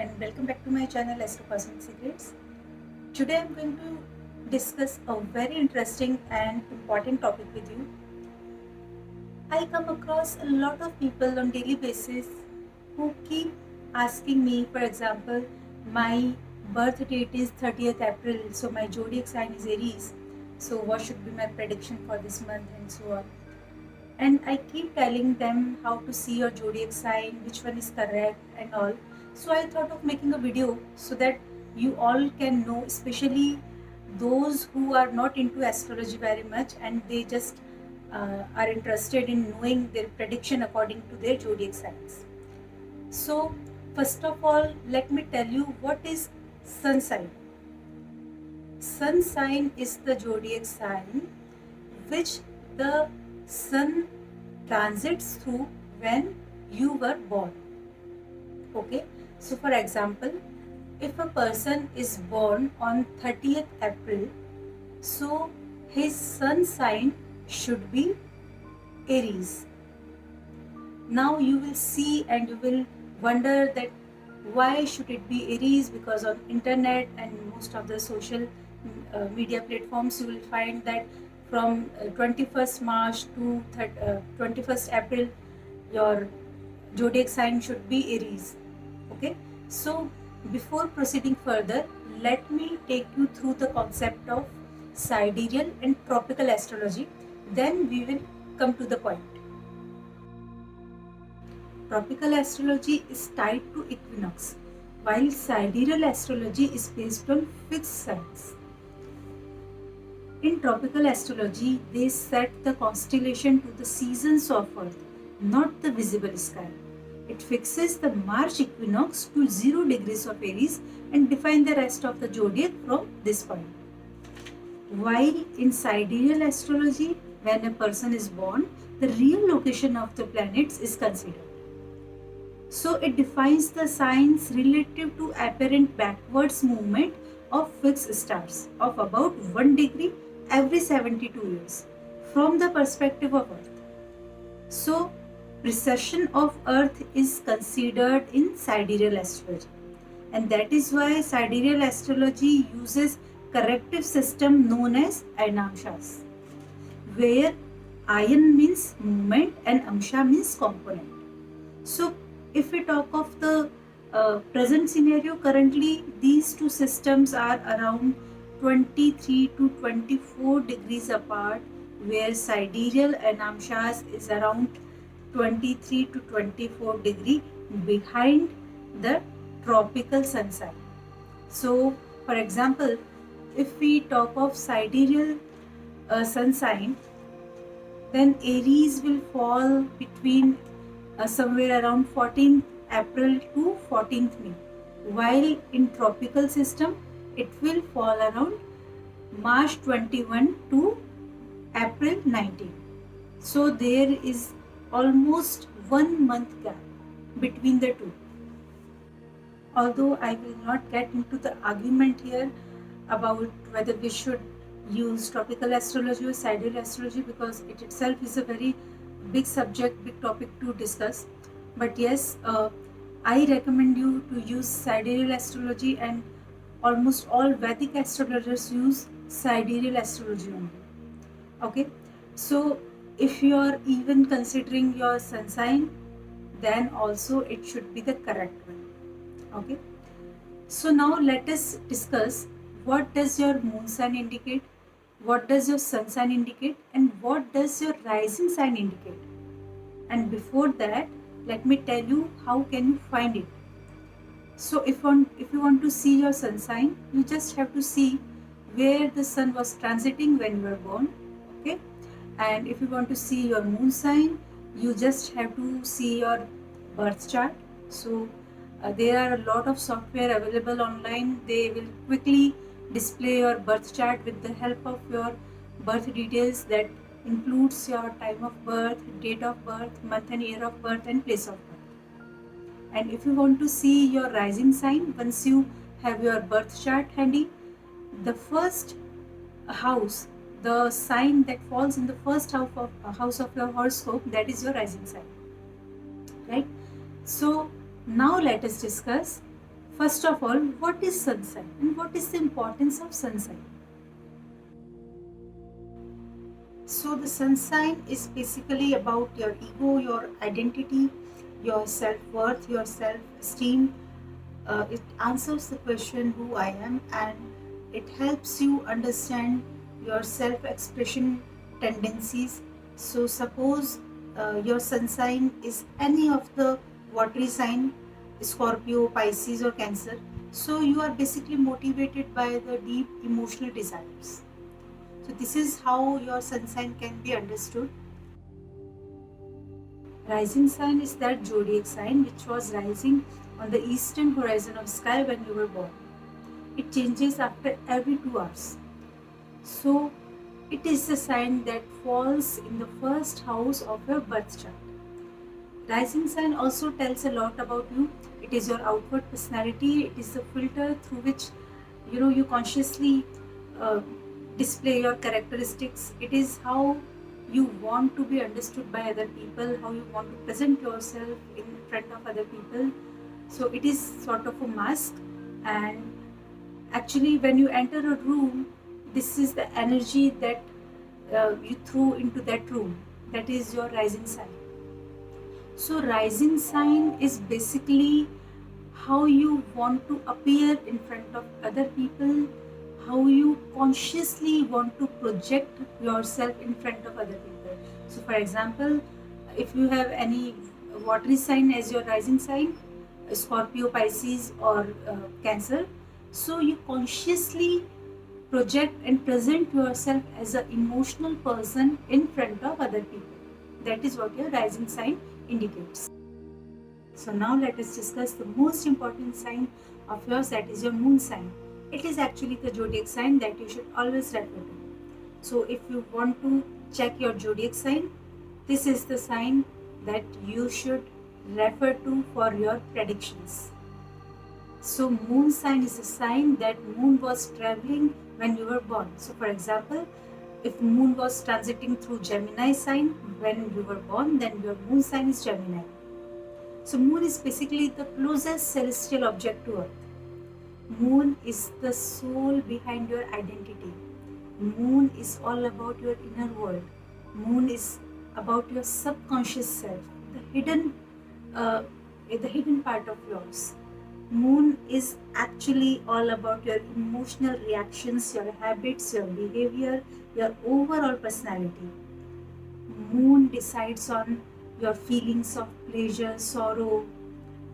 and welcome back to my channel Astro Cosmic Secrets. Today I'm going to discuss a very interesting and important topic with you. I come across a lot of people on daily basis who keep asking me, for example, my birth date is 30th April, so my zodiac sign is Aries. So what should be my prediction for this month and so on. And I keep telling them how to see your zodiac sign, which one is correct and all. So I thought of making a video so that you all can know, especially those who are not into astrology very much and they just are interested in knowing their prediction according to their zodiac signs. So first of all, let me tell you what is sun sign. Sun sign is the zodiac sign which the sun transits through when you were born. Okay, so for example, if a person is born on 30th April, so his sun sign should be Aries. Now you will see and you will wonder that why should it be Aries, because on internet and most of the social media platforms you will find that from 21st March to 21st April your zodiac sign should be Aries. Okay, so before proceeding further, let me take you through the concept of sidereal and tropical astrology, then we will come to the point. Tropical astrology is tied to equinox, while sidereal astrology is based on fixed signs. In tropical astrology, they set the constellation to the seasons of Earth, not the visible sky. It fixes the March equinox to 0 degrees of Aries and defines the rest of the zodiac from this point. While in sidereal astrology, when a person is born, the real location of the planets is considered. So it defines the signs relative to apparent backwards movement of fixed stars of about 1 degree every 72 years from the perspective of Earth. So precession of Earth is considered in sidereal astrology, and that is why sidereal astrology uses corrective system known as Ainamshas, where Ayan means movement and Amsha means component. So if we talk of the present scenario, currently these two systems are around 23 to 24 degrees apart, where sidereal and Amshas is around 23 to 24 degree behind the tropical sun sign. So for example, if we talk of sidereal sun sign, then Aries will fall between somewhere around 14th April to 14th May, while in tropical system it will fall around March 21 to April 19. So there is almost 1 month gap between the two. Although I will not get into the argument here about whether we should use tropical astrology or sidereal astrology, because it itself is a very big subject, big topic to discuss. But yes, I recommend you to use sidereal astrology, and almost all Vedic astrologers use sidereal astrology only. Okay, so if you are even considering your sun sign, then also it should be the correct one. Okay, so now let us discuss what does your moon sign indicate, what does your sun sign indicate, and what does your rising sign indicate. And before that, let me tell you how can you find it. So if you want to see your sun sign, you just have to see where the sun was transiting when you were born. Okay, and if you want to see your moon sign, you just have to see your birth chart. So there are a lot of software available online. They will quickly display your birth chart with the help of your birth details, that includes your time of birth, date of birth, month and year of birth, and place of birth. And if you want to see your rising sign, once you have your birth chart handy, the first house, the sign that falls in the first house of your horoscope, that is your rising sign, right? So now let us discuss First of all, what is sun sign and what is the importance of sun sign? So the sun sign is basically about your ego, your identity, your self-worth, your self-esteem. It answers the question who I am, and it helps you understand your self-expression tendencies. So suppose your sun sign is any of the watery sign, Scorpio, Pisces or Cancer. So you are basically motivated by the deep emotional desires. So this is how your sun sign can be understood. Rising sign is that zodiac sign which was rising on the eastern horizon of sky when you were born. It changes after every 2 hours. So it is the sign that falls in the first house of your birth chart. Rising sign also tells a lot about you. It is your outward personality. It is the filter through which you consciously uh, display your characteristics. It is how you want to be understood by other people, how you want to present yourself in front of other people. So it is sort of a mask, and actually when you enter a room, this is the energy that you throw into that room. That is your rising sign. So rising sign is basically how you want to appear in front of other people, how you consciously want to project yourself in front of other people. So for example, if you have any watery sign as your rising sign, Scorpio, Pisces or Cancer, so you consciously project and present yourself as an emotional person in front of other people. That is what your rising sign indicates. So now let us discuss the most important sign of yours, that is your moon sign. It is actually the zodiac sign that you should always refer to. So if you want to check your zodiac sign, this is the sign that you should refer to for your predictions. So moon sign is a sign that moon was traveling when you were born. So for example, if moon was transiting through Gemini sign when you were born, then your moon sign is Gemini. So moon is basically the closest celestial object to Earth. Moon is the soul behind your identity. Moon is all about your inner world. Moon is about your subconscious self, uh, the hidden part of yours. Moon is actually all about your emotional reactions, your habits, your behavior, your overall personality. Moon decides on your feelings of pleasure, sorrow,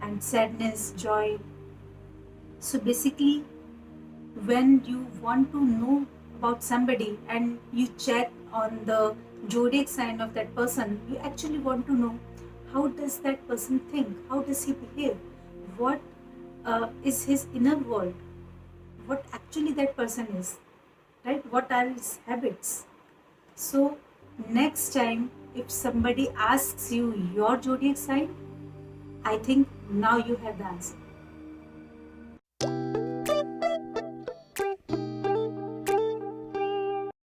and sadness, joy. So basically, when you want to know about somebody and you check on the zodiac sign of that person, you actually want to know how does that person think, how does he behave, what is his inner world, what actually that person is, right? What are his habits? So next time if somebody asks you your zodiac sign, I think now you have the answer.